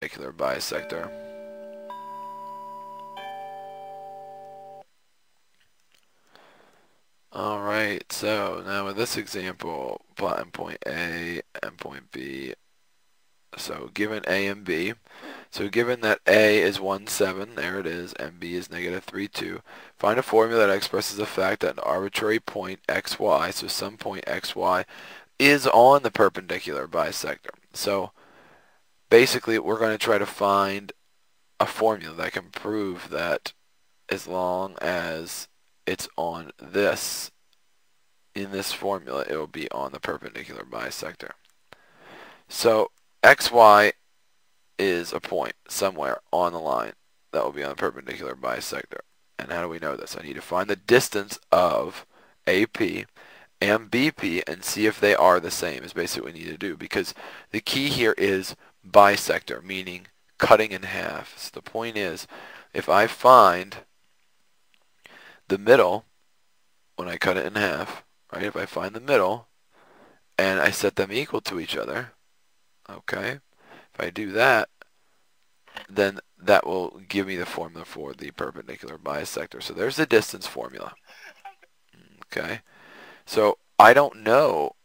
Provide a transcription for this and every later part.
perpendicular bisector. Alright, so now with this example, plotting point A and point B. So given A and B, so given that A is 1, 7, there it is, and B is negative 3, 2, find a formula that expresses the fact that an arbitrary point xy, so some point xy, is on the perpendicular bisector. So basically we're going to try to find a formula that can prove that as long as it's on this, in this formula, it will be on the perpendicular bisector. So xy is a point somewhere on the line that will be on the perpendicular bisector. And how do we know this? I need to find the distance of AP and BP and see if they are the same is basically what we need to do, because the key here is bisector, meaning cutting in half. So the point is, if I find the middle when I cut it in half, right, if I find the middle and I set them equal to each other, okay, if I do that, then that will give me the formula for the perpendicular bisector. So there's the distance formula. Okay, so I don't know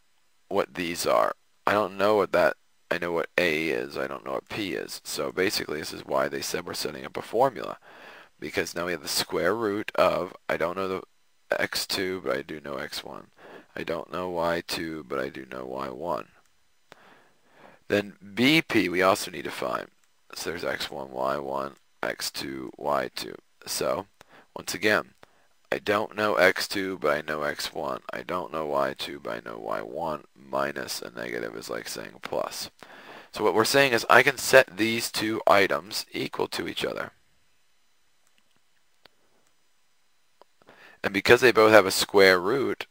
what these are. I don't know what that, I know what A is, I don't know what P is. So basically this is why they said we're setting up a formula, because now we have the square root of, I don't know the x2, but I do know x1. I don't know y2, but I do know y1. Then BP we also need to find. So there's x1, y1, x2, y2. So once again, I don't know x2, but I know x1. I don't know y2, but I know y1. Minus a negative is like saying a plus. So what we're saying is I can set these two items equal to each other. And because they both have a square root,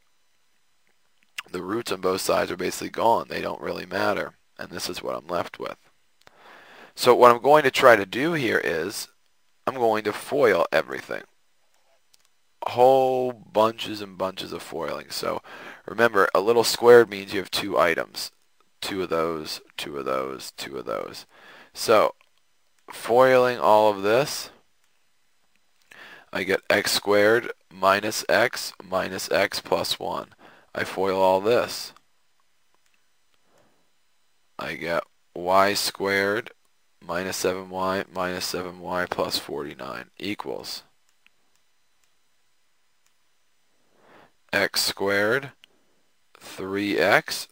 the roots on both sides are basically gone. They don't really matter. And this is what I'm left with. So what I'm going to try to do here is I'm going to FOIL everything. Whole bunches and bunches of foiling. So remember, a little squared means you have two items. Two of those, two of those, two of those. So foiling all of this, I get x squared minus x plus 1. I FOIL all this. I get y squared minus 7y plus 49 equals x squared 3x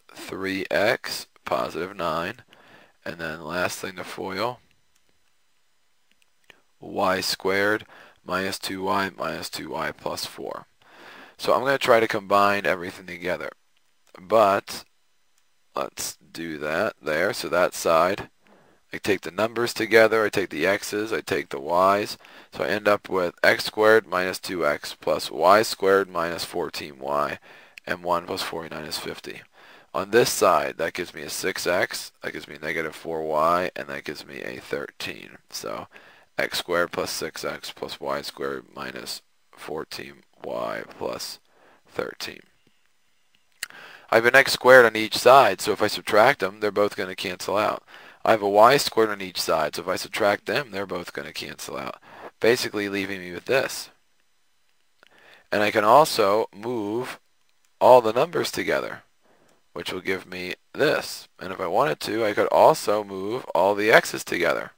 positive 9, and then last thing to FOIL, y squared minus 2y plus 4. So I'm going to try to combine everything together, but let's do that there. So that side, I take the numbers together, I take the x's, I take the y's, so I end up with x squared minus 2x plus y squared minus 14y, and 1 plus 49 is 50. On this side, that gives me a 6x, that gives me negative 4y, and that gives me a 13. So x squared plus 6x plus y squared minus 14y plus 13. I have an x squared on each side, so if I subtract them, they're both going to cancel out. I have a y squared on each side, so if I subtract them, they're both going to cancel out, basically leaving me with this. And I can also move all the numbers together, which will give me this. And if I wanted to, I could also move all the x's together,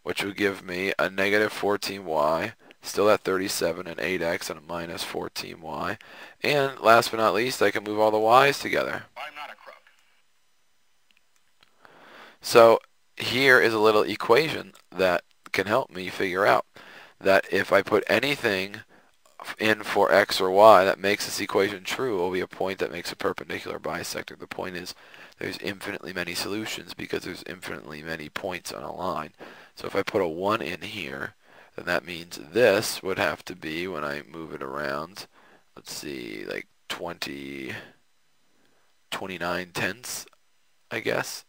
which would give me a negative 14y, still at 37, and 8x, and a minus 14y. And last but not least, I can move all the y's together. I'm not a crook. So here is a little equation that can help me figure out that if I put anything in for x or y that makes this equation true, it will be a point that makes a perpendicular bisector. The point is there's infinitely many solutions because there's infinitely many points on a line. So if I put a 1 in here, then that means this would have to be, when I move it around, let's see, like 29 tenths, I guess,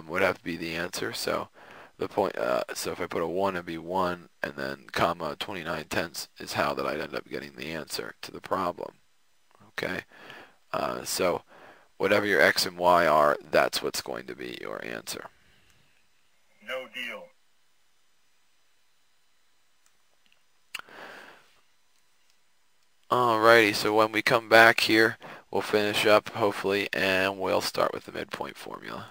would have to be the answer. So the point, so if I put a 1, it'd be 1, and then comma 29 tenths is how that I'd end up getting the answer to the problem. Okay, so whatever your x and y are, that's what's going to be your answer. No deal. Alrighty, so when we come back here, we'll finish up, hopefully, and we'll start with the midpoint formula.